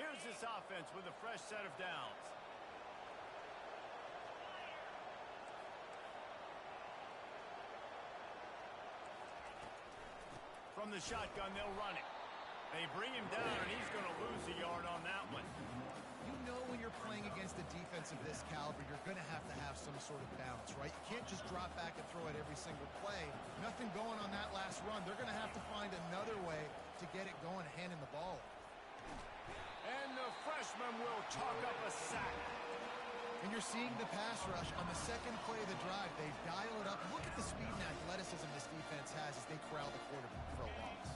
Here's this offense with a fresh set of downs. From the shotgun, they'll run it. They bring him down, and he's going to lose a yard on that one. You know when you're playing against a defense of this caliber, you're going to have some sort of balance, right? You can't just drop back and throw it every single play. Nothing going on that last run. They're going to have to find another way to get it going, handing the ball. And the freshman will chalk up a sack. And you're seeing the pass rush on the second play of the drive. They dial it up. Look at the speed and athleticism this defense has as they corral the quarterback for a loss.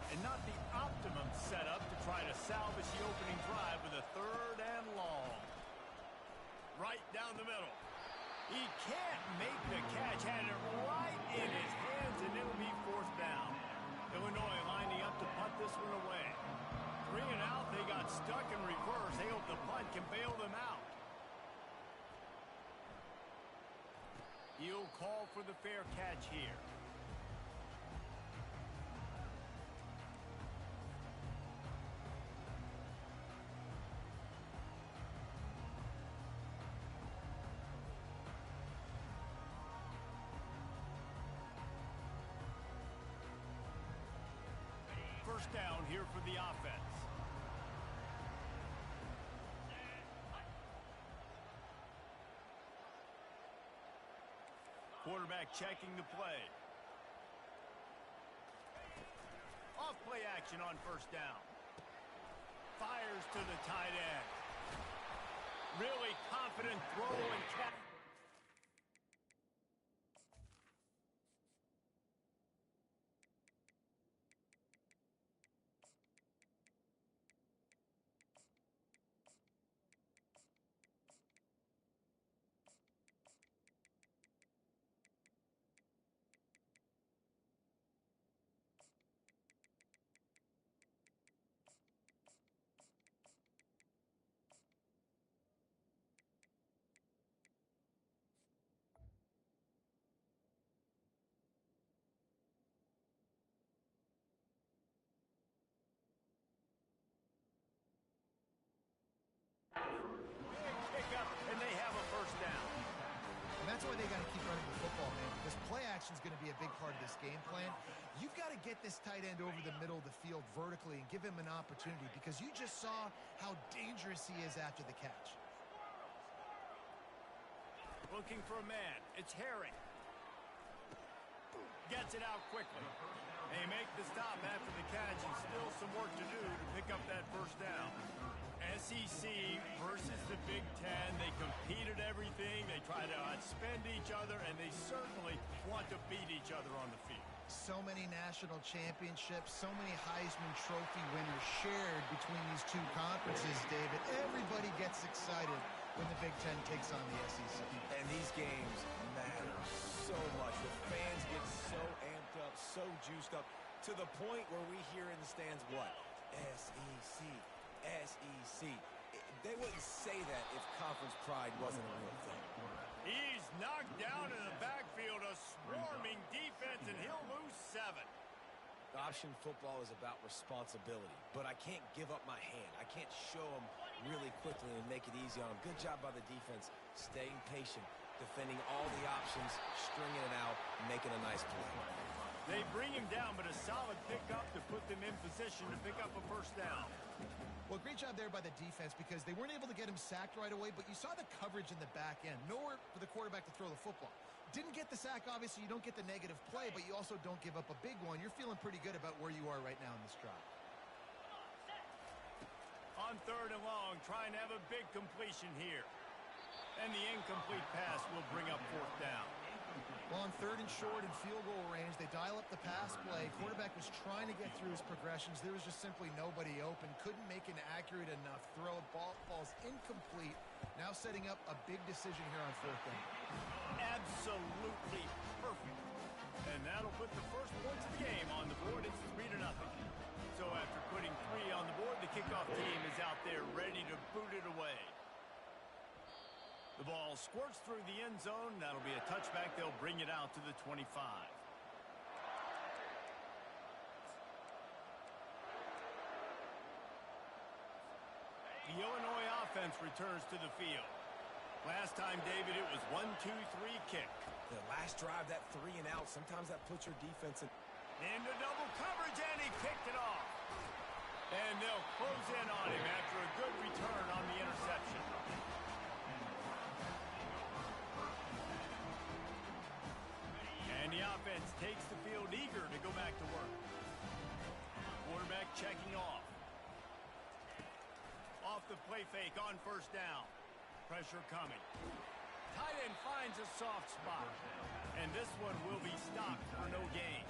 And not the optimum setup to try to salvage the opening drive with a 3rd and long. Right down the middle. He can't make the catch. Had it right in his hands, and it'll be 4th down. Illinois lining up to punt this one away. 3 and out. They got stuck in reverse. They hope the punt can bail them out. He'll call for the fair catch here. First down here for the offense. Quarterback checking the play. Off play action on first down. Fires to the tight end. Really confident throw and catch. And they have a first down. And that's why they got to keep running the football, man, because play action is going to be a big part of this game plan. You've got to get this tight end over the middle of the field vertically and give him an opportunity, because you just saw how dangerous he is after the catch. Looking for a man. It's Herring. Gets it out quickly. They make the stop after the catch, and still some work to do to pick up that first down. SEC versus the Big Ten. They compete at everything. They try to outspend each other, and they certainly want to beat each other on the field. So many national championships, so many Heisman Trophy winners shared between these two conferences, David. Everybody gets excited when the Big Ten takes on the SEC. And these games matter so much. The fans get so amped up, so juiced up, to the point where we hear in the stands what? SEC. SEC. They wouldn't say that if conference pride wasn't a real thing. He's knocked down in the backfield, a swarming defense, and he'll lose 7. Option football is about responsibility, but I can't give up my hand. I can't show them really quickly and make it easy on them. Good job by the defense, staying patient, defending all the options, stringing it out, making a nice play. They bring him down, but a solid pickup to put them in position to pick up a first down. Well, great job there by the defense, because they weren't able to get him sacked right away, but you saw the coverage in the back end. Nowhere for the quarterback to throw the football. Didn't get the sack, obviously. You don't get the negative play, but you also don't give up a big one. You're feeling pretty good about where you are right now in this drive. On 3rd and long, trying to have a big completion here. And the incomplete pass will bring up 4th down. Well, on 3rd and short and field goal range, they dial up the pass play. Quarterback was trying to get through his progressions. There was just simply nobody open. Couldn't make an accurate enough throw. Ball falls incomplete. Now setting up a big decision here on 4th down. Absolutely perfect. And that'll put the first points of the game on the board. It's 3-0. So after putting 3 on the board, the kickoff team is out there ready to boot it away. The ball squirts through the end zone. That'll be a touchback. They'll bring it out to the 25. offense returns to the field. Last time, David, it was 1-2-3 kick. The last drive, that 3 and out, sometimes that puts your defense in. Into double coverage, and he kicked it off. And they'll close in on him after a good return on the interception. And the offense takes the field eager to go back to work. Quarterback checking off. Off the play fake on first down. Pressure coming. Tight end finds a soft spot. And this one will be stopped for no gain.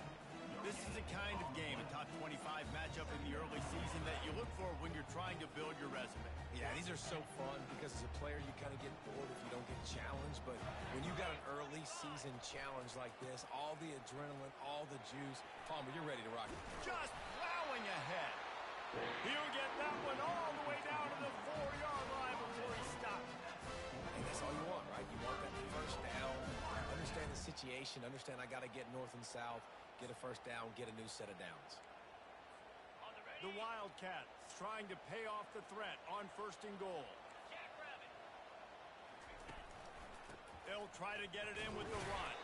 This is the kind of game, a top 25 matchup in the early season, that you look for when you're trying to build your resume. Yeah, these are so fun because as a player, you kind of get bored if you don't get challenged. But when you got an early season challenge like this, all the adrenaline, all the juice, Palmer, you're ready to rock it. Just plowing ahead. He'll get that one all the way down to the 4-yard line before he stops. And that's all you want, right? You want that first down. Understand the situation. Understand I got to get north and south. Get a first down, get a new set of downs. The Wildcats trying to pay off the threat on first and goal. They'll try to get it in with the run.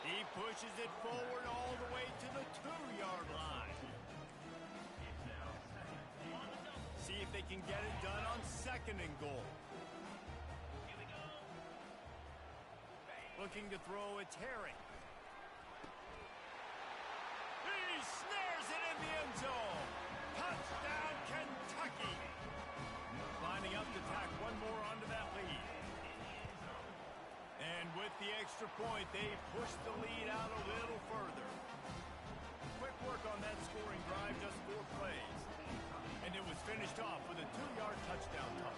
He pushes it forward all the way to the 2-yard line. See if they can get it done on second and goal. Looking to throw, it's Harry. He snares it in the end zone. Touchdown, Kentucky. Lining up to tack one more onto that lead. And with the extra point, they push the lead out a little further. Quick work on that scoring drive, just 4 plays. And it was finished off with a 2-yard touchdown toss.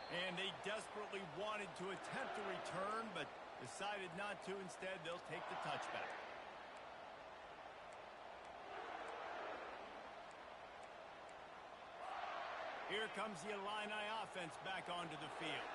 And they desperately wanted to attempt a return, but decided not to. Instead, they'll take the touchback. Here comes the Illini offense back onto the field.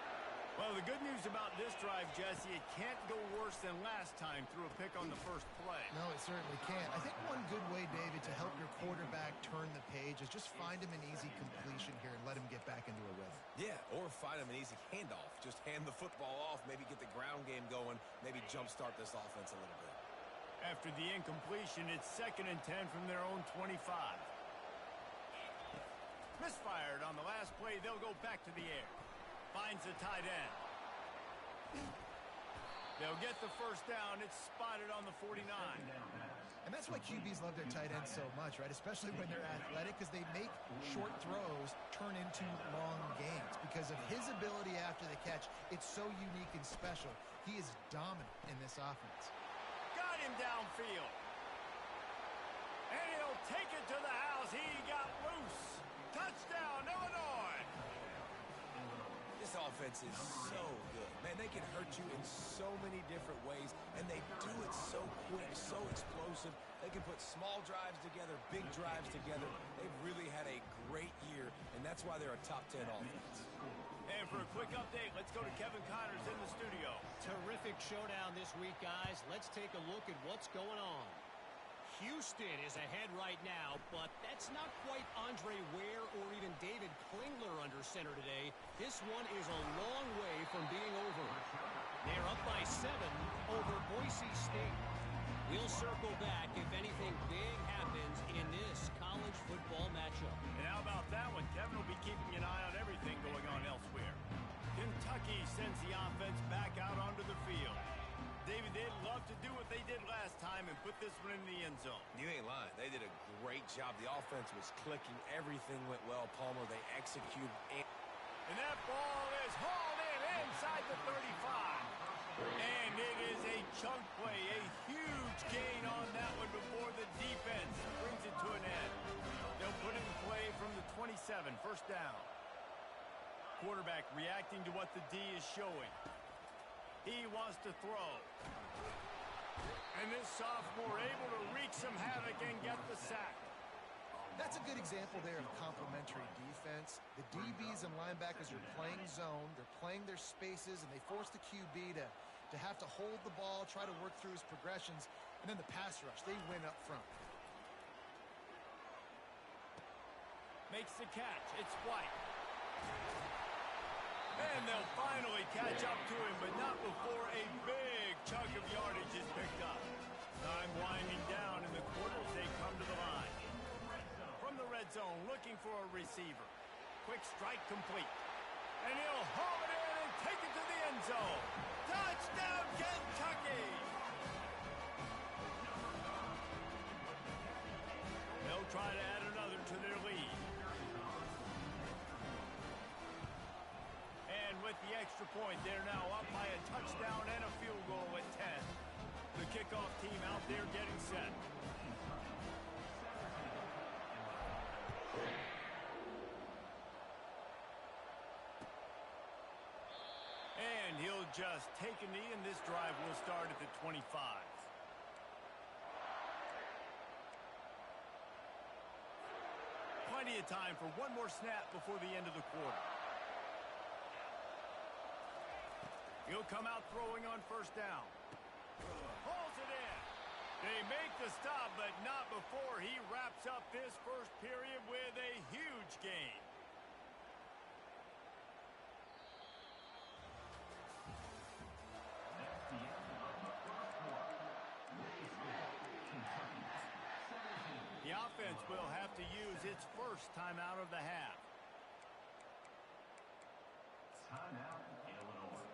Well, the good news about this drive, Jesse, it can't go worse than last time through a pick on the first play. No, it certainly can't. I think one good way, David, to help your quarterback turn the page is just find him an easy completion here and let him get back into a rhythm. Yeah, or find him an easy handoff. Just hand the football off, maybe get the ground game going, maybe jumpstart this offense a little bit. After the incompletion, it's 2nd and 10 from their own 25. Misfired on the last play. They'll go back to the air. Finds the tight end. They'll get the first down. It's spotted on the 49. And that's why QBs love their tight ends so much, right? Especially when they're athletic, because they make short throws turn into long gains. Because of his ability after the catch, it's so unique and special. He is dominant in this offense. Got him downfield. And he'll take it to the house. He got loose. Touchdown, Illinois. This offense is so good. Man, they can hurt you in so many different ways, and they do it so quick, so explosive. They can put small drives together, big drives together. They've really had a great year, and that's why they're a top 10 offense. And for a quick update, let's go to Kevin Connors in the studio. Terrific showdown this week, guys. Let's take a look at what's going on. Houston is ahead right now, but that's not quite Andre Ware or even David Klingler under center today. This one is a long way from being over. They're up by 7 over Boise State. We'll circle back if anything big happens in this college football matchup. And how about that one? Kevin will be keeping an eye on everything going on elsewhere. Kentucky sends the offense back out onto the field. David, they'd love to do what they did last time and put this one in the end zone. You ain't lying. They did a great job. The offense was clicking. Everything went well, Palmer. They executed. And that ball is hauled in inside the 35. And it is a chunk play, a huge gain on that one before the defense brings it to an end. They'll put it in play from the 27, first down. Quarterback reacting to what the D is showing. He wants to throw. And this sophomore able to wreak some havoc and get the sack. That's a good example there of complementary defense. The DBs and linebackers are playing zone. They're playing their spaces, and they force the QB to have to hold the ball, try to work through his progressions. And then the pass rush, they win up front. Makes the catch. It's White. And they'll finally catch up to him, but not before a big chunk of yardage is picked up. Time winding down in the quarter as they come to the line. From the red zone, looking for a receiver. Quick strike complete. And he'll haul it in and take it to the end zone. Touchdown, Kentucky! They'll try to add another to their lead. And with the extra point, they're now up by a touchdown and a field goal at 10. The kickoff team out there getting set. And he'll just take a knee, and this drive will start at the 25. Plenty of time for one more snap before the end of the quarter. He'll come out throwing on first down. Pulls it in. They make the stop, but not before he wraps up this first period with a huge gain. The offense will have to use its first timeout of the half. Timeout, Illinois.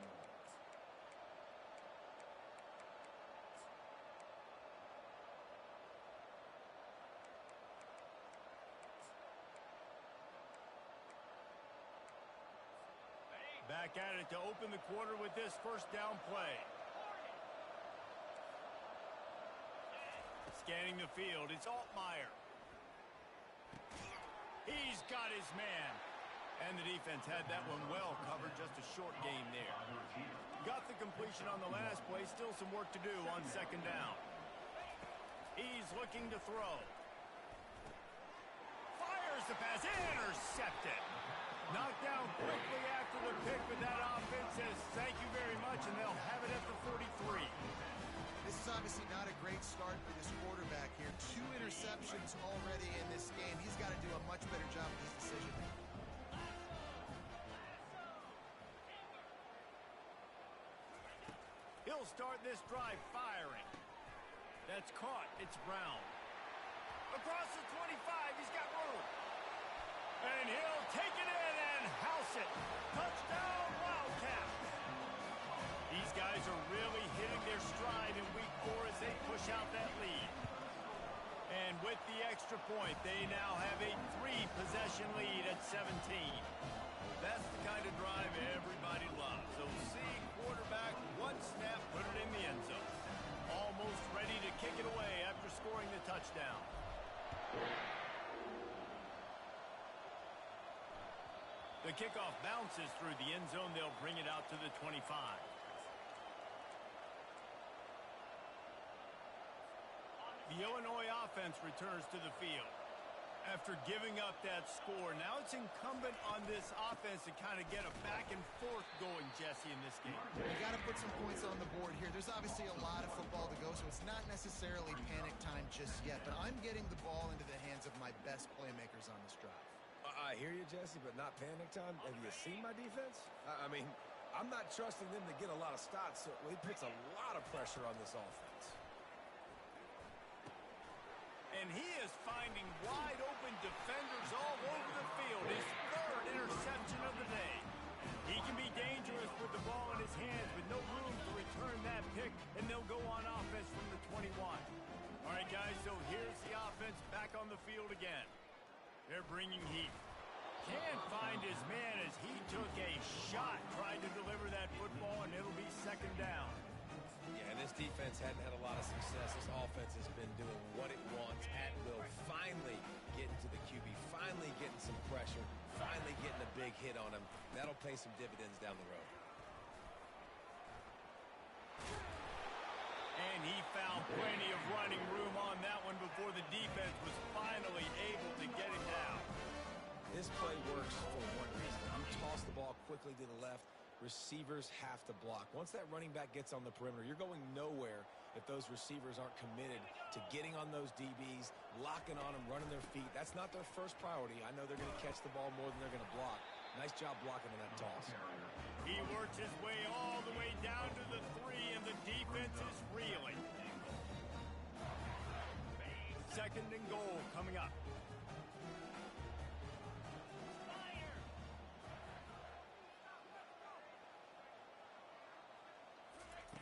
Back at it to open the quarter with this first down play. Scanning the field, it's Altmaier. He's got his man. And the defense had that one well covered, just a short gain there. Got the completion on the last play, still some work to do on second down. He's looking to throw. Fires the pass, intercepted. Knocked down quickly after the pick, but that offense says thank you very much, and they'll have it at the 43. This is obviously not a great start for this quarterback here. 2 interceptions already in this game. He's got to do a much better job with his decision. He'll start this drive firing. That's caught. It's Brown. Across the 25, he's got room. And he'll take it in and house it. Touchdown, Wildcat. These guys are really hitting their stride in week 4 as they push out that lead. And with the extra point, they now have a 3-possession lead at 17. That's the kind of drive everybody loves. So see quarterback, one snap, put it in the end zone. Almost ready to kick it away after scoring the touchdown. The kickoff bounces through the end zone. They'll bring it out to the 25. The Illinois offense returns to the field. After giving up that score, now it's incumbent on this offense to kind of get a back and forth going, Jesse, in this game. You got to put some points on the board here. There's obviously a lot of football to go, so it's not necessarily panic time just yet. But I'm getting the ball into the hands of my best playmakers on this drive. I hear you, Jesse, but not panic time. Have you seen my defense? I mean, I'm not trusting them to get a lot of stops, so it puts a lot of pressure on this offense. And he is finding wide-open defenders all over the field. His 3rd interception of the day. He can be dangerous with the ball in his hands, with no room to return that pick, and they'll go on offense from the 21. All right, guys, so here's the offense back on the field again. They're bringing heat. Can't find his man as he took a shot, tried to deliver that football, and it'll be second down. Yeah, and this defense hadn't had a lot of success. This offense has been doing what it wants at will. Finally getting to the QB, finally getting some pressure, finally getting a big hit on him. That'll pay some dividends down the road. And he found plenty of running room on that one before the defense was finally able to get him down. This play works for one reason. You toss the ball quickly to the left, receivers have to block. Once that running back gets on the perimeter, you're going nowhere if those receivers aren't committed to getting on those DBs, locking on them, running their feet. That's not their first priority. I know they're going to catch the ball more than they're going to block. Nice job blocking on that toss. He works his way all the way down to the 3, and the defense is reeling. 2nd and goal coming up.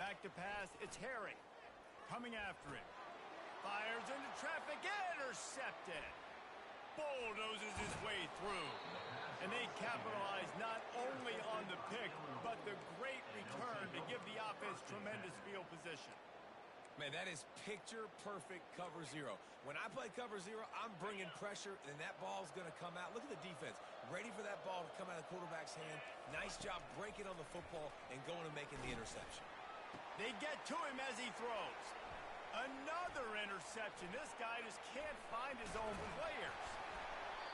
Back to pass, it's Harry. Coming after him. Fires into traffic, intercepted. Bulldozes his way through. And they capitalize not only on the pick, but the great return to give the offense tremendous field position. Man, that is picture-perfect cover 0. When I play cover 0, I'm bringing pressure, and that ball's going to come out. Look at the defense. Ready for that ball to come out of the quarterback's hand. Nice job breaking on the football and going and making the interception. They get to him as he throws. Another interception. This guy just can't find his own players.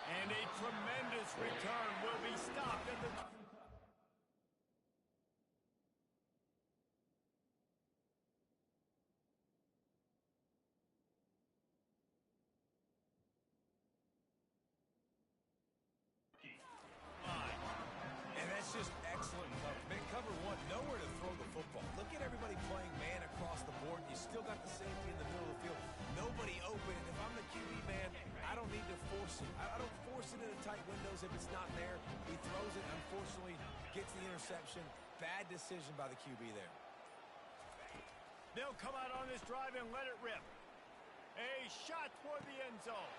And a tremendous return will be stopped at the... And that's just excellent cover. Man, cover 1, nowhere to throw the football. Look at everybody playing man across the board. You still got the safety in the middle of the field. Nobody open. And if I'm the QB, man, I don't need to force it. I don't force it into tight windows if it's not there. He throws it, unfortunately, gets the interception. Bad decision by the QB there. They'll come out on this drive and let it rip. A shot toward the end zone.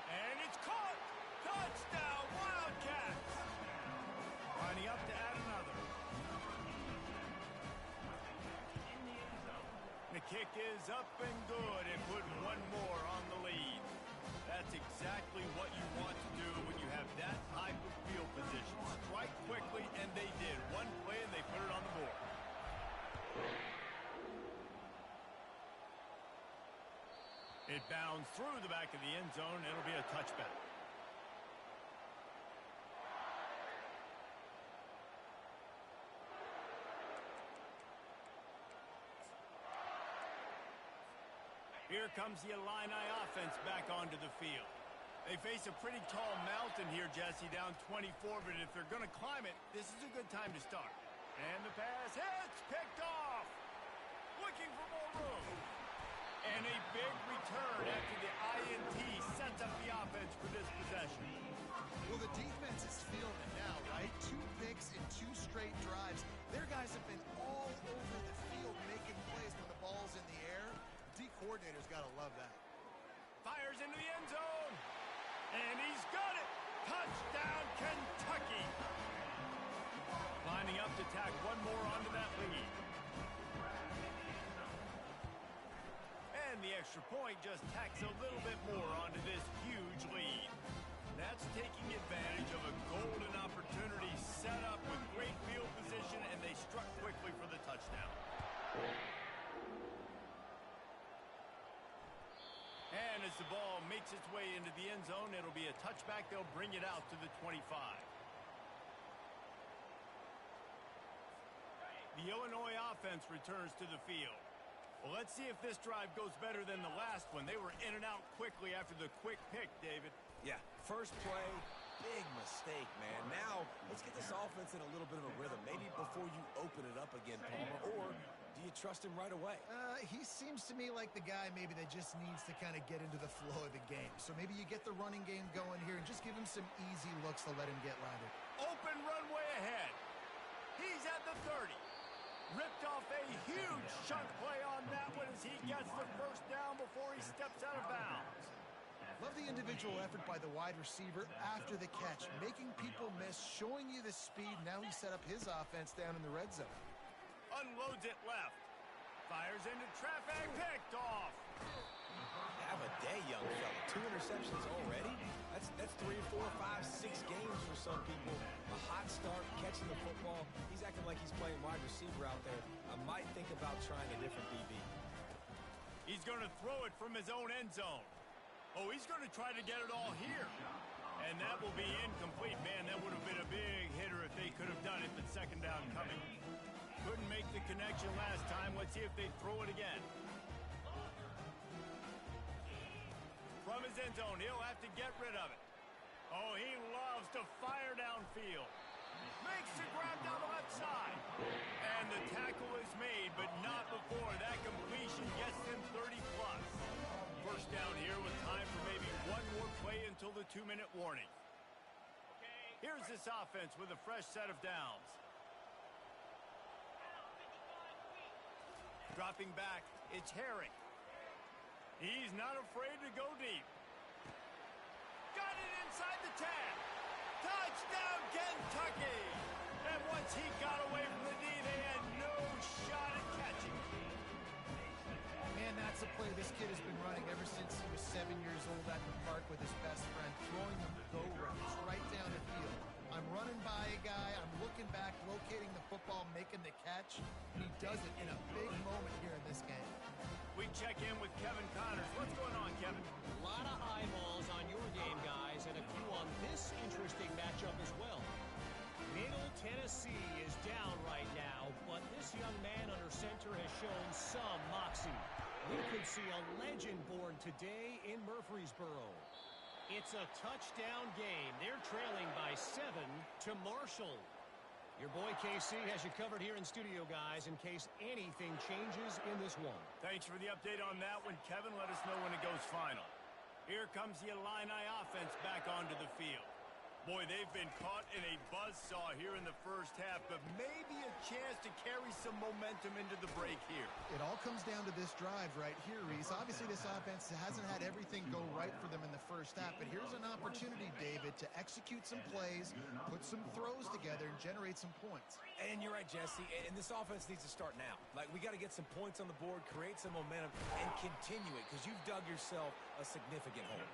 And it's caught. Touchdown, Wildcats. Lining up to add another. The kick is up and good and put one more on the lead. That's exactly what you want to do when you have that type of field position. Strike quickly, and they did. One play, and they put it on the board. It bounds through the back of the end zone. It'll be a touchback. Here comes the Illini offense back onto the field. They face a pretty tall mountain here, Jesse, down 24, but if they're going to climb it, this is a good time to start. And the pass hits, picked off. Looking for more room. And a big return after the INT sets up the offense for this possession. Well, the defense is feeling it now, right? 2 picks in 2 straight drives. Their guys have been all over the field making plays when the ball's in the air. D coordinator's got to love that. Fires into the end zone. And he's got it. Touchdown, Kentucky. Lining up to tack one more onto that lead. And the extra point just tacks a little bit more onto this huge lead. That's taking advantage of a golden opportunity set up with great field position, and they struck quickly for the touchdown. And as the ball makes its way into the end zone, it'll be a touchback. They'll bring it out to the 25. The Illinois offense returns to the field. Well, let's see if this drive goes better than the last one. They were in and out quickly after the quick pick, David. Yeah, first play, big mistake, man. Now, let's get this offense in a little bit of a rhythm. Maybe before you open it up again, Palmer, or do you trust him right away? He seems to me like the guy maybe that just needs to kind of get into the flow of the game. So maybe you get the running game going here and just give him some easy looks to let him get landed. Open runway ahead. He's at the 30. Ripped off a huge chunk play on that one as he gets the first down before he steps out of bounds. Love the individual effort by the wide receiver after the catch, making people miss, showing you the speed. Now he set up his offense down in the red zone. Unloads it left. Fires into traffic, picked off. Have a day, young fella. 2 interceptions already? That's 3, 4, 5, 6 games for some people. A hot start, catching the football. He's acting like he's playing wide receiver out there. I might think about trying a different DB. He's going to throw it from his own end zone. Oh, he's going to try to get it all here. And that will be incomplete. Man, that would have been a big hitter if they could have done it, but second down the connection last time. Let's see if they throw it again. From his end zone, he'll have to get rid of it. Oh, he loves to fire downfield. Makes the grab down the left side. And the tackle is made, but not before that completion gets them 30-plus. First down here with time for maybe one more play until the 2-minute warning. Here's this offense with a fresh set of downs. Dropping back, it's Herring. He's not afraid to go deep. Got it inside the 10. Touchdown, Kentucky! And once he got away from the D, they had no shot at catching him. Man, that's a play this kid has been running ever since he was 7 years old at the park with his best friend, throwing them go routes right down the field. I'm running by a guy, I'm looking back, locating the football, making the catch, and he does it in a big moment here in this game. We check in with Kevin Connors. What's going on, Kevin? A lot of eyeballs on your game, guys, and a few on this interesting matchup as well. Middle Tennessee is down right now, but this young man under center has shown some moxie. We could see a legend born today in Murfreesboro. It's a touchdown game. They're trailing by 7 to Marshall. Your boy KC has you covered here in studio, guys, in case anything changes in this one. Thanks for the update on that one, Kevin. Let us know when it goes final. Here comes the Illini offense back onto the field. Boy, they've been caught in a buzzsaw here in the first half, but maybe a chance to carry some momentum into the break here. It all comes down to this drive right here, Reese. Obviously, this offense hasn't had everything go right for them in the first half, but here's an opportunity, David, to execute some plays, put some throws together, and generate some points. And you're right, Jesse, and this offense needs to start now. Like, we got to get some points on the board, create some momentum, and continue it, because you've dug yourself a significant hole.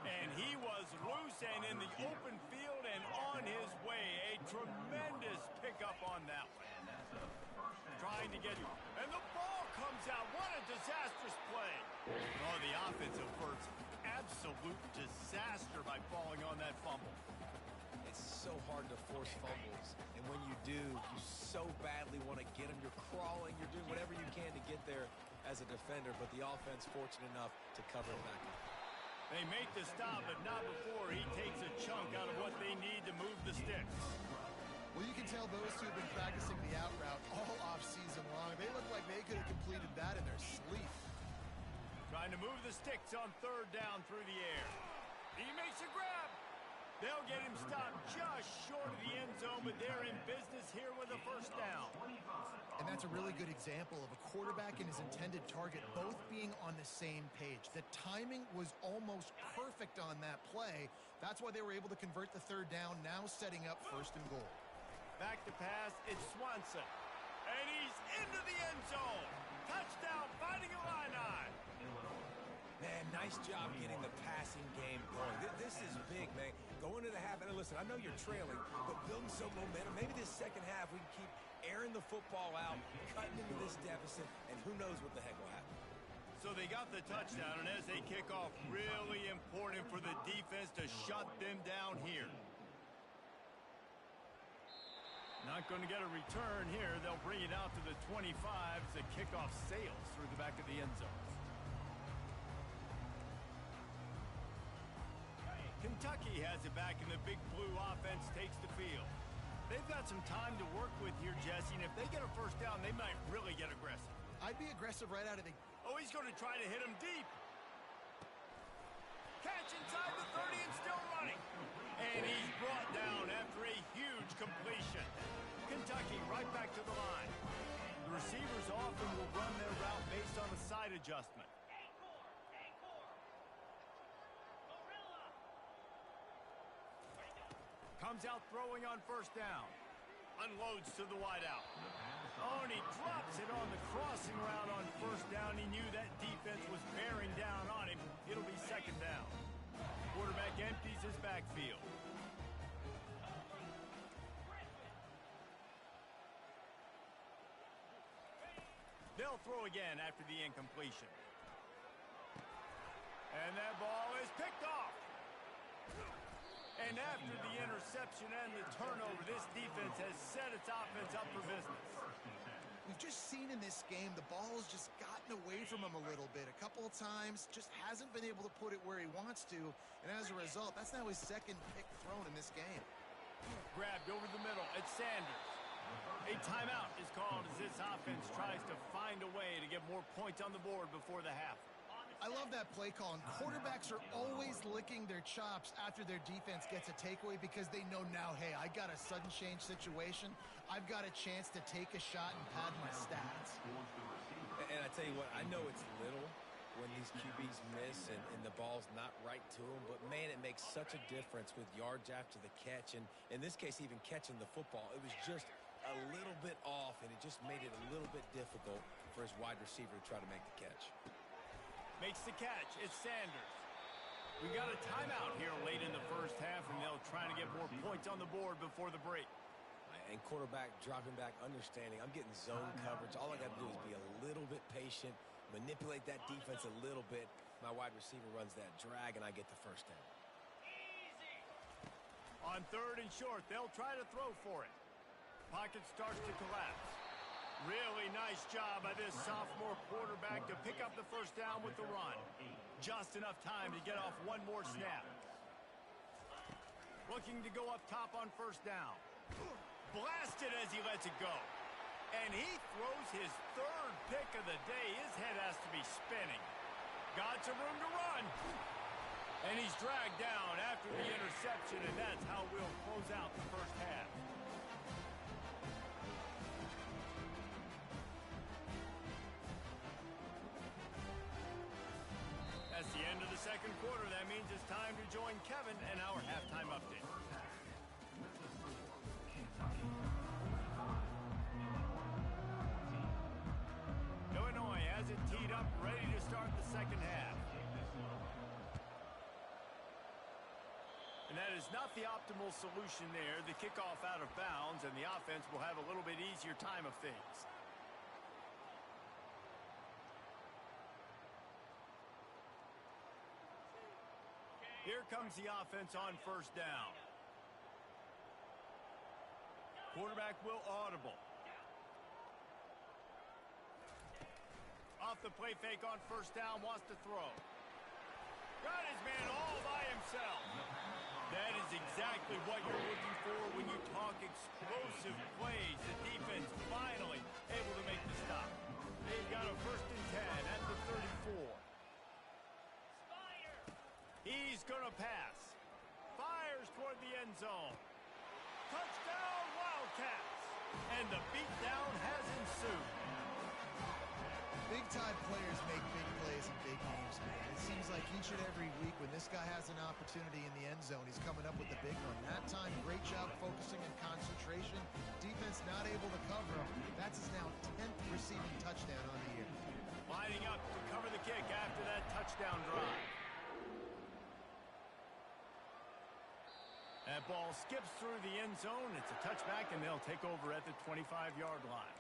And he was loose and in the open field and on his way. A tremendous pickup on that one. Trying to get you. And the ball comes out. What a disastrous play. Oh, the offensive first. Absolute disaster by falling on that fumble. It's so hard to force fumbles. And when you do, you so badly want to get them. You're crawling. You're doing whatever you can to get there as a defender. But the offense fortunate enough to cover it back up. They make the stop, but not before he takes a chunk out of what they need to move the sticks. Well, you can tell those two have been practicing the out route all off-season long. They look like they could have completed that in their sleep. Trying to move the sticks on third down through the air. He makes a grab. They'll get him stopped just short of the end zone, but they're in business here with a first down. And that's a really good example of a quarterback and his intended target both being on the same page. The timing was almost perfect on that play. That's why they were able to convert the third down, now setting up first and goal. Back to pass, it's Swanson. And he's into the end zone. Touchdown, Fighting Illini. Man, nice job getting the passing game going. This is big, man. Going to the half, and listen, I know you're trailing, but building some momentum. Maybe this second half we can keep airing the football out, cutting into this deficit, and who knows what the heck will happen. So they got the touchdown, and as they kick off, really important for the defense to shut them down here. Not going to get a return here. They'll bring it out to the 25 as the kickoff sails through the back of the end zone. Kentucky has it back, and the big blue offense takes the field. They've got some time to work with here, Jesse, and if they get a first down, they might really get aggressive. I'd be aggressive right out of the... Oh, he's going to try to hit him deep. Catch inside the 30 and still running. And he's brought down after a huge completion. Kentucky right back to the line. The receivers often will run their route based on a side adjustment. Comes out throwing on first down. Unloads to the wideout. Oh, and he drops it on the crossing route on first down. He knew that defense was bearing down on him. It'll be second down. Quarterback empties his backfield. They'll throw again after the incompletion. And that ball is picked off. And after the interception and the turnover, this defense has set its offense up for business. We've just seen in this game the ball has just gotten away from him a little bit. A couple of times, just hasn't been able to put it where he wants to. And as a result, that's now his second pick thrown in this game. Grabbed over the middle. It's Sanders. A timeout is called as this offense tries to find a way to get more points on the board before the half. I love that play call, and quarterbacks are always licking their chops after their defense gets a takeaway because they know now, hey, I got a sudden change situation. I've got a chance to take a shot and pad my stats. And I tell you what, I know it's little when these QBs miss and the ball's not right to them, but man, it makes such a difference with yards after the catch, and in this case, even catching the football. It was just a little bit off, and it just made it a little bit difficult for his wide receiver to try to make the catch. Makes the catch. It's Sanders. We got a timeout here late in the first half, and they'll try to get more points on the board before the break. And quarterback dropping back, understanding I'm getting zone coverage. All I got to do is be a little bit patient, manipulate that defense a little bit. My wide receiver runs that drag, and I get the first down. On third and short, they'll try to throw for it. Pocket starts to collapse. Really nice job by this sophomore quarterback to pick up the first down with the run. Just enough time to get off one more snap. Looking to go up top on first down. Blasted as he lets it go. And he throws his third pick of the day. His head has to be spinning. Got some room to run. And he's dragged down after the interception, and that's how we'll close out the first half. That's the end of the second quarter. That means it's time to join Kevin and our halftime update. Illinois has it teed up, ready to start the second half. And that is not the optimal solution there. The kickoff out of bounds, and the offense will have a little bit easier time of things. Here comes the offense on first down. Quarterback will audible. Off the play fake on first down, wants to throw. Got his man all by himself. That is exactly what you're looking for when you talk explosive plays. The defense finally able to make the stop. They've got a 1st and 10 at the 34. He's going to pass. Fires toward the end zone. Touchdown, Wildcats. And the beatdown has ensued. Big-time players make big plays in big games, man. It seems like each and every week when this guy has an opportunity in the end zone, he's coming up with the big one. That time, great job focusing and concentration. Defense not able to cover him. That's his now 10th receiving touchdown on the year. Lining up to cover the kick after that touchdown drive. That ball skips through the end zone. It's a touchback, and they'll take over at the 25-yard line.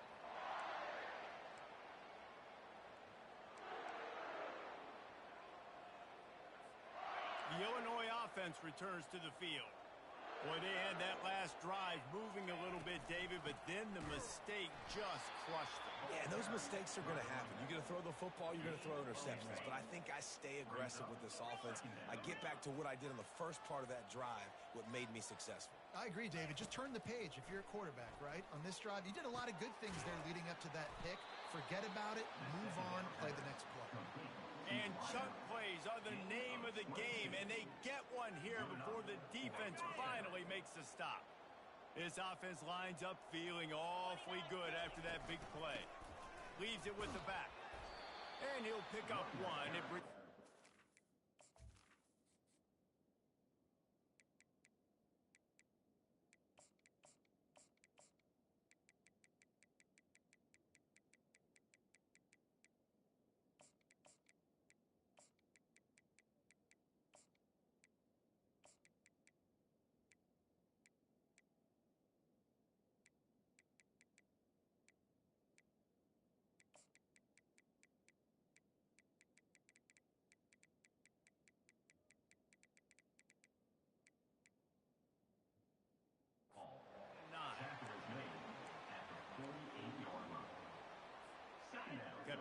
The Illinois offense returns to the field. Boy, they had that last drive moving a little bit, David, but then the mistake just crushed them. Yeah, those mistakes are going to happen. You're going to throw the football, you're going to throw interceptions. But I think I stay aggressive with this offense. I get back to what I did in the first part of that drive, what made me successful. I agree, David. Just turn the page if you're a quarterback, right? On this drive, you did a lot of good things there leading up to that pick. Forget about it, move on, play the next play. And chunk plays are the name of the game, and they get one here before the defense finally makes the stop. This offense lines up feeling awfully good after that big play. Leaves it with the back. And he'll pick up one.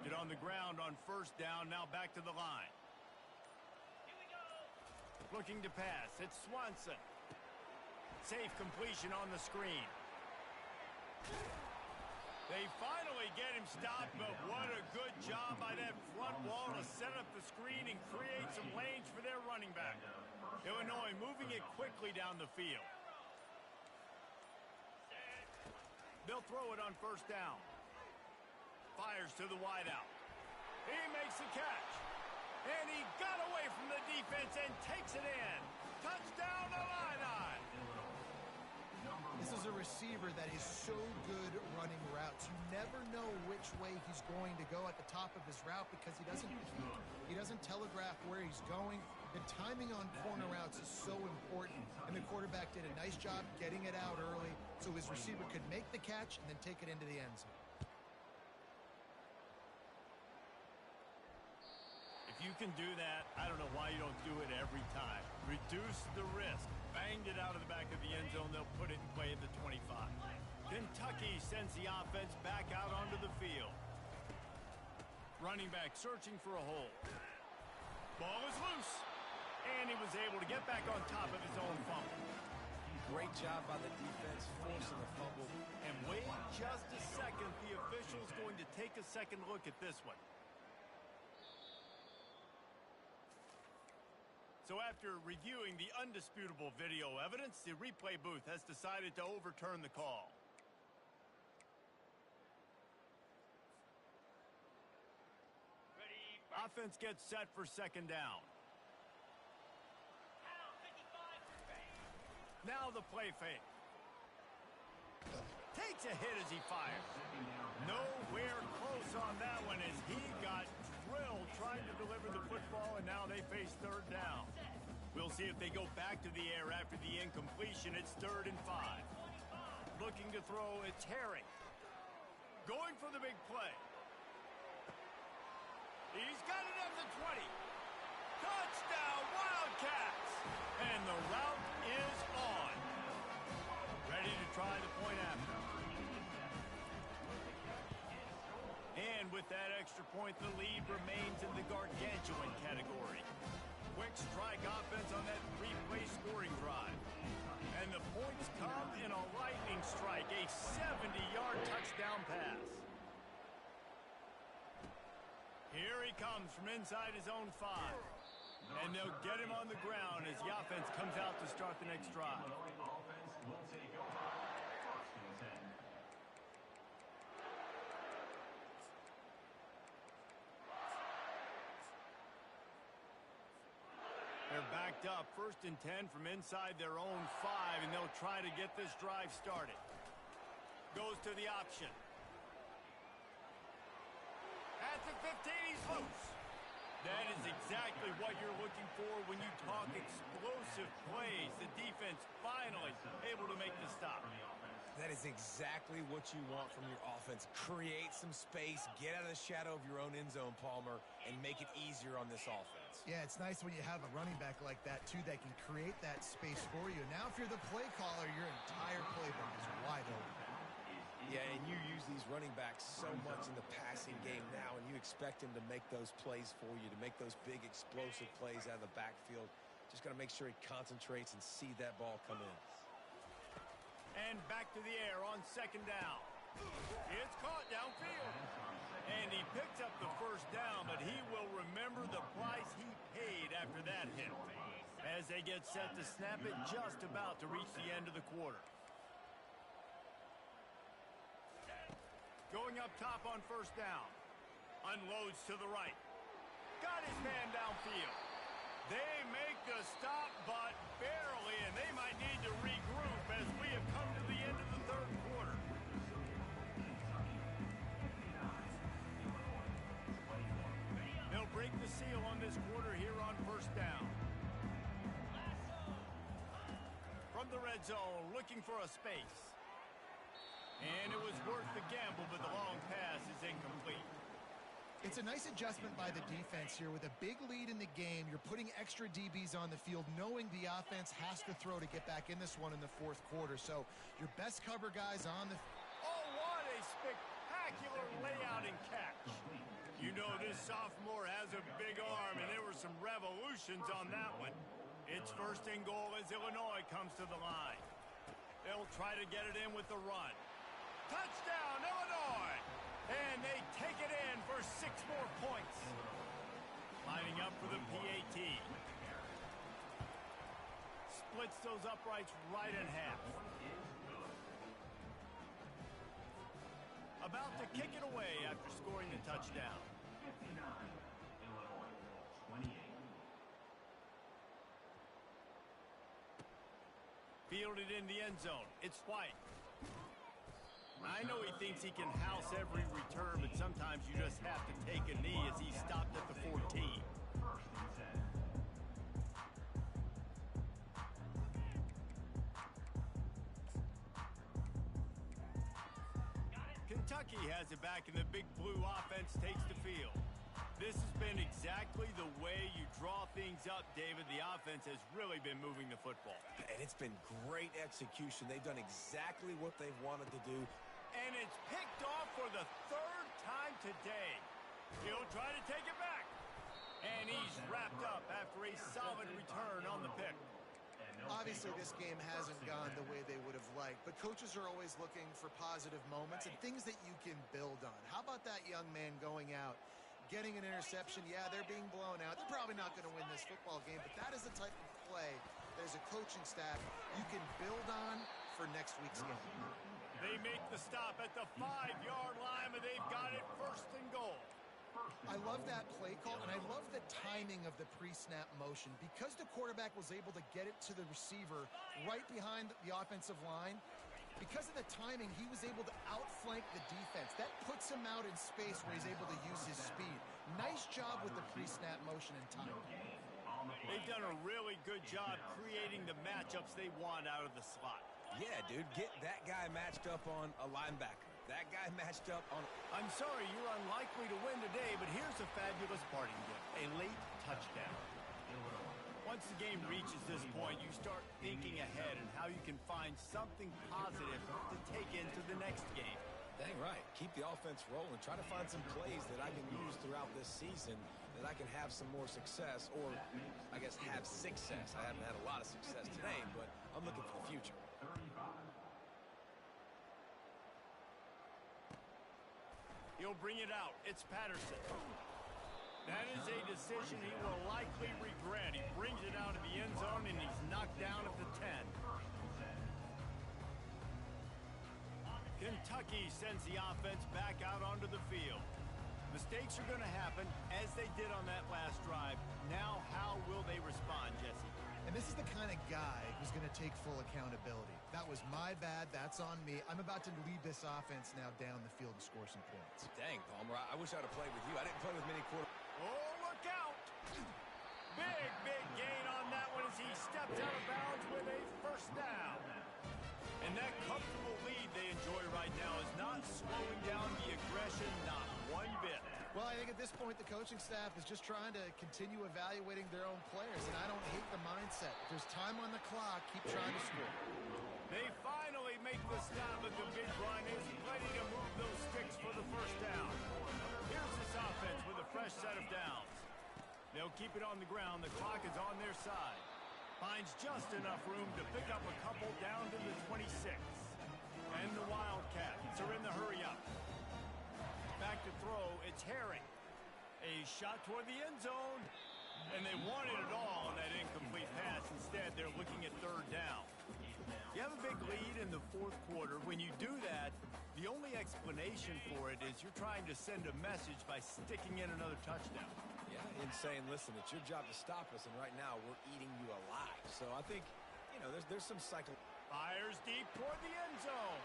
Get on the ground on first down, now back to the line. Looking to pass, it's Swanson. Safe completion on the screen. They finally get him stopped, but what a good job by that front wall to set up the screen and create some lanes for their running back. Illinois moving it quickly down the field. They'll throw it on first down. Fires to the wideout. He makes the catch. And he got away from the defense and takes it in. Touchdown, Illini! This is a receiver that is so good running routes. You never know which way he's going to go at the top of his route because he doesn't peek. He doesn't telegraph where he's going. The timing on corner routes is so important, and the quarterback did a nice job getting it out early so his receiver could make the catch and then take it into the end zone. If you can do that, I don't know why you don't do it every time. Reduce the risk. Banged it out of the back of the end zone. They'll put it in play at the 25. Kentucky sends the offense back out onto the field. Running back searching for a hole. Ball is loose. And he was able to get back on top of his own fumble. Great job by the defense forcing the fumble. And wait just a second. The official's going to take a second look at this one. So after reviewing the undisputable video evidence, the replay booth has decided to overturn the call. Offense gets set for second down. Now the play fake. Takes a hit as he fires. Nowhere close on that one as he got drilled trying to deliver the football, and now they face third down. We'll see if they go back to the air after the incompletion. It's 3rd and 5. Looking to throw, it's Herring. Going for the big play. He's got it at the 20. Touchdown, Wildcats! And the route is on. Ready to try the point after. And with that extra point, the lead remains in the gargantuan category. Quick strike offense on that 3-play scoring drive. And the points come in a lightning strike, a 70-yard touchdown pass. Here he comes from inside his own 5. And they'll get him on the ground as the offense comes out to start the next drive. They're backed up, 1st and 10 from inside their own 5, and they'll try to get this drive started. Goes to the option. At the 15, he's loose. That is exactly what you're looking for when you talk explosive plays. The defense finally able to make the stop. That is exactly what you want from your offense. Create some space, get out of the shadow of your own end zone, Palmer, and make it easier on this offense. Yeah, it's nice when you have a running back like that, too, that can create that space for you. Now, if you're the play caller, your entire playbook is wide open. Yeah, and you use these running backs so much in the passing game now, and you expect him to make those plays for you, to make those big explosive plays out of the backfield. Just got to make sure he concentrates and see that ball come in. And back to the air on 2nd down. It's caught downfield. And he picks up the 1st down, but he will remember the price he paid after that hit. As they get set to snap it, just about to reach the end of the quarter. Going up top on 1st down. Unloads to the right. Got his man downfield. They make the stop, but barely, and they might need to regroup as we have come to the end of the 3rd quarter. They'll break the seal on this quarter here on 1st down. From the red zone, looking for a space. And it was worth the gamble, but the long pass is incomplete. It's a nice adjustment by the defense here. With a big lead in the game, you're putting extra DBs on the field, knowing the offense has to throw to get back in this one in the 4th quarter. So your best cover guys on the... Oh, what a spectacular layout and catch. You know this sophomore has a big arm, and there were some revolutions on that one. It's first and goal as Illinois comes to the line. They'll try to get it in with the run. Touchdown, Illinois! And they take it in for 6 more points. Lining up for the PAT. Splits those uprights right in half. About to kick it away after scoring the touchdown. 59, Illinois, 28. Fielded in the end zone. It's White. I know he thinks he can house every return, but sometimes you just have to take a knee as he stopped at the 14. First and 10. Kentucky has it back, and the big blue offense takes the field. This has been exactly the way you draw things up, David. The offense has really been moving the football. And it's been great execution. They've done exactly what they've wanted to do. And it's picked off for the 3rd time today. He'll try to take it back. And he's wrapped up after a solid return on the pick. Obviously, this game hasn't gone the way they would have liked, but coaches are always looking for positive moments and things that you can build on. How about that young man going out, getting an interception? Yeah, they're being blown out. They're probably not going to win this football game, but that is the type of play that as a coaching staff you can build on for next week's game. They make the stop at the 5-yard line, and they've got it first and goal. I love that play call, and I love the timing of the pre-snap motion. Because the quarterback was able to get it to the receiver right behind the offensive line, because of the timing, he was able to outflank the defense. That puts him out in space where he's able to use his speed. Nice job with the pre-snap motion and timing. They've done a really good job creating the matchups they want out of the slot. Yeah, dude, get that guy matched up on a linebacker. That guy matched up on... I'm sorry, you're unlikely to win today, but here's a fabulous parting gift. A late touchdown. Once the game reaches this point, you start thinking ahead and how you can find something positive to take into the next game. Dang right. Keep the offense rolling. Try to find some plays that I can use throughout this season that I can have some more success, or I guess have success. I haven't had a lot of success today, but I'm looking for the future. 35. He'll bring it out. It's Patterson. That is a decision he will likely regret. He brings it out of the end zone, and he's knocked down at the 10. Kentucky sends the offense back out onto the field. Mistakes are going to happen, as they did on that last drive. Now, how will they respond, Jesse? And this is the kind of guy who's going to take full accountability. That was my bad. That's on me. I'm about to lead this offense now down the field and score some points. Dang, Palmer, I wish I'd have played with you. I didn't play with many quarterbacks. Oh, look out! Big gain on that one as he stepped out of bounds with a first down. And that comfortable lead they enjoy right now is not slowing down the aggression, not one bit. Well, I think at this point, the coaching staff is just trying to continue evaluating their own players, and I don't hate the mindset. If there's time on the clock, keep trying to score. They finally make the stop, but the big run is ready to move those sticks for the first down. Here's this offense with a fresh set of downs. They'll keep it on the ground. The clock is on their side. Finds just enough room to pick up a couple down to the 26. And the Wildcats are in the hurry-up. Back to throw, it's Herring. A shot toward the end zone. And they wanted it all on that incomplete pass. Instead, they're looking at third down. You have a big lead in the fourth quarter. When you do that, the only explanation for it is you're trying to send a message by sticking in another touchdown. Yeah, and saying, listen, it's your job to stop us, and right now we're eating you alive. So I think, you know, there's some cycle. Fires deep toward the end zone.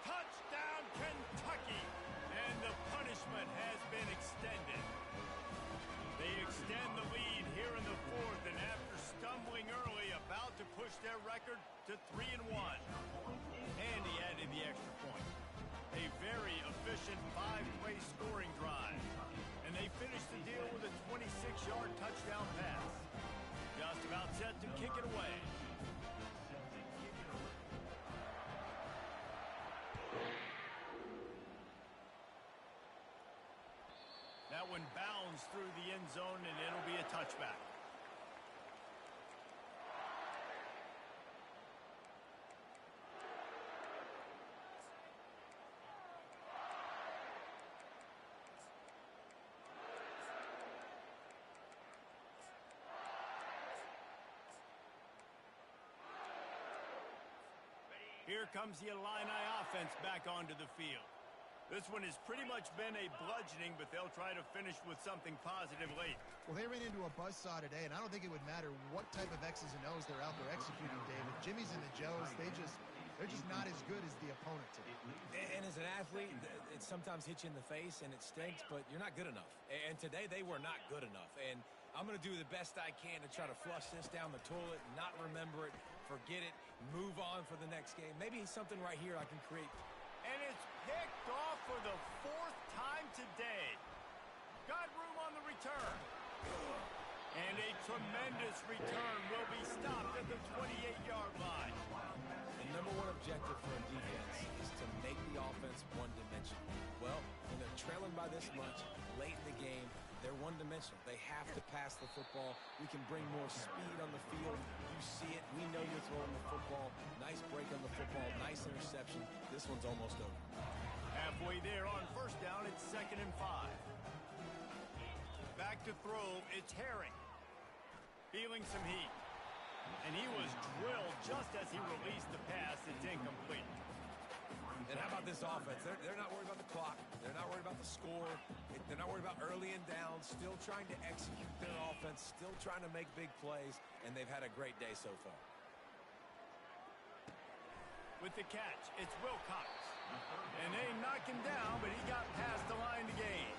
Touchdown, Kentucky! And the punishment has been extended. They extend the lead here in the fourth, and after stumbling early, about to push their record to 3-1. And he added the extra point. A very efficient 5-play scoring drive. And they finish the deal with a 26-yard touchdown pass. Just about set to kick it away. That one bounds through the end zone, and it'll be a touchback. Here comes the Illini offense back onto the field. This one has pretty much been a bludgeoning, but they'll try to finish with something positive late. Well, they ran into a buzzsaw today, and I don't think it would matter what type of X's and O's they're out there executing, David. Jimmy's and the Joes, they're just not as good as the opponent today. And as an athlete, it sometimes hits you in the face, and it stinks, but you're not good enough. And today, they were not good enough. And I'm going to do the best I can to try to flush this down the toilet, not remember it, forget it, move on for the next game. Maybe something right here I can create. And it's picked off for the 4th time today. Got room on the return. And a tremendous return will be stopped at the 28-yard line. The number one objective for a defense is to make the offense one-dimensional. Well, when they're trailing by this much late in the game, they're one-dimensional. They have to pass the football. We can bring more speed on the field. You see it. We know you're throwing the football. Nice break on the football. Nice interception. This one's almost over. Halfway there on first down, it's 2nd and 5. Back to throw, it's Herring. Feeling some heat. And he was drilled just as he released the pass. It's incomplete. And how about this offense? They're not worried about the clock. They're not worried about the score. They're not worried about early and down. Still trying to execute their offense. Still trying to make big plays. And they've had a great day so far. With the catch, it's Wilcox. And they knock him down, but he got past the line to gain.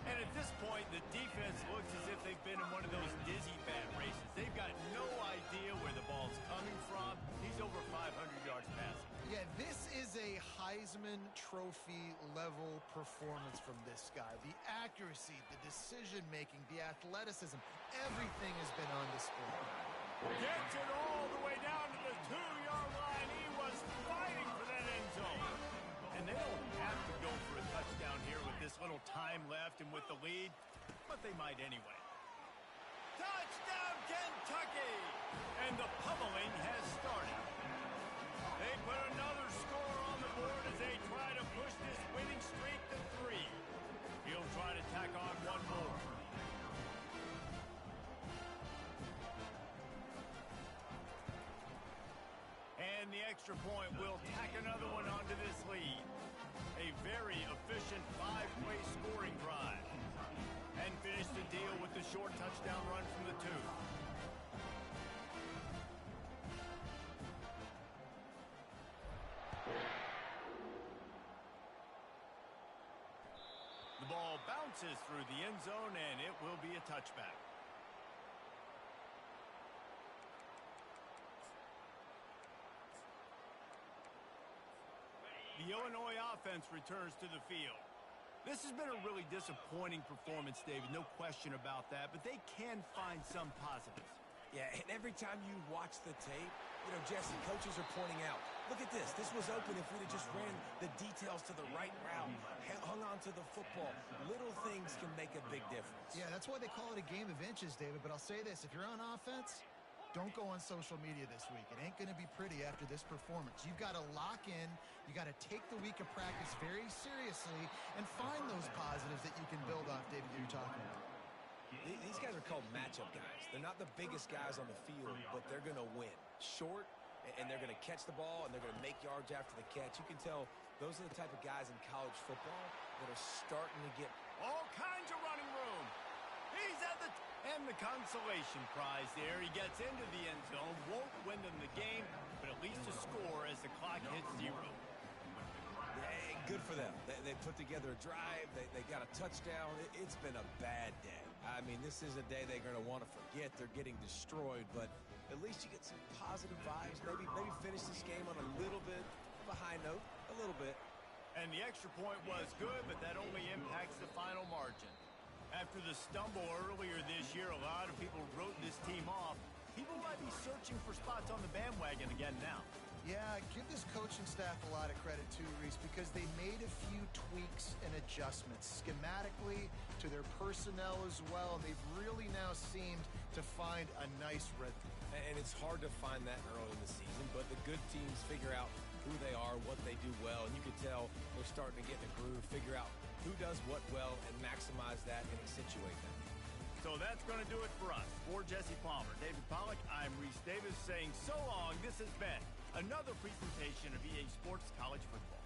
And at this point, the defense looks as if they've been in one of those dizzy bat races. They've got no idea where the ball's coming from. He's over 500 yards passing. Yeah, this is a Heisman Trophy level performance from this guy. The accuracy, the decision-making, the athleticism, everything has been on display. Gets it all the way down to the 2-yard line. He was fighting for that end zone. And they don't have to go for a touchdown here with this little time left and with the lead, but they might anyway. Touchdown, Kentucky! And the pummeling has started. They put another score on the board as they try to push this winning streak to 3. He'll try to tack on one more. And the extra point will tack another one onto this lead. A very efficient 5-play scoring drive. And finish the deal with the short touchdown run from the 2. The ball bounces through the end zone, and it will be a touchback. The Illinois offense returns to the field. This has been a really disappointing performance, David, no question about that, but they can find some positives. Yeah, and every time you watch the tape, Jesse, coaches are pointing out, look at this. This was open if we'd have just ran the details to the right route, hung on to the football. Little things can make a big difference. Yeah, that's why they call it a game of inches, David. But I'll say this, if you're on offense, don't go on social media this week. It ain't going to be pretty after this performance. You've got to lock in. You got to take the week of practice very seriously and find those positives that you can build off, David, that you're talking about. These guys are called matchup guys. They're not the biggest guys on the field, but they're going to win. Short, and they're going to catch the ball, and they're going to make yards after the catch. You can tell those are the type of guys in college football that are starting to get all kinds of running room. He's at the and the consolation prize there. He gets into the end zone, won't win them the game, but at least a score as the clock hits 0. Hey, good for them. They put together a drive. They got a touchdown. It's been a bad day. I mean, this is a day they're going to want to forget. They're getting destroyed, but at least you get some positive vibes. Maybe finish this game on a little bit of a high note, a little bit. And the extra point was good, but that only impacts the final margin. After the stumble earlier this year, a lot of people wrote this team off. People might be searching for spots on the bandwagon again now. Yeah, give this coaching staff a lot of credit too, Reese, because they made a few tweaks and adjustments schematically to their personnel as well, and they've really now seemed to find a nice rhythm. And it's hard to find that early in the season, but the good teams figure out who they are, what they do well, and you can tell they're starting to get in a groove, figure out who does what well, and maximize that and accentuate that. So that's going to do it for us. For Jesse Palmer, David Pollack, I'm Reese Davis saying so long. This has been another presentation of EA Sports College Football.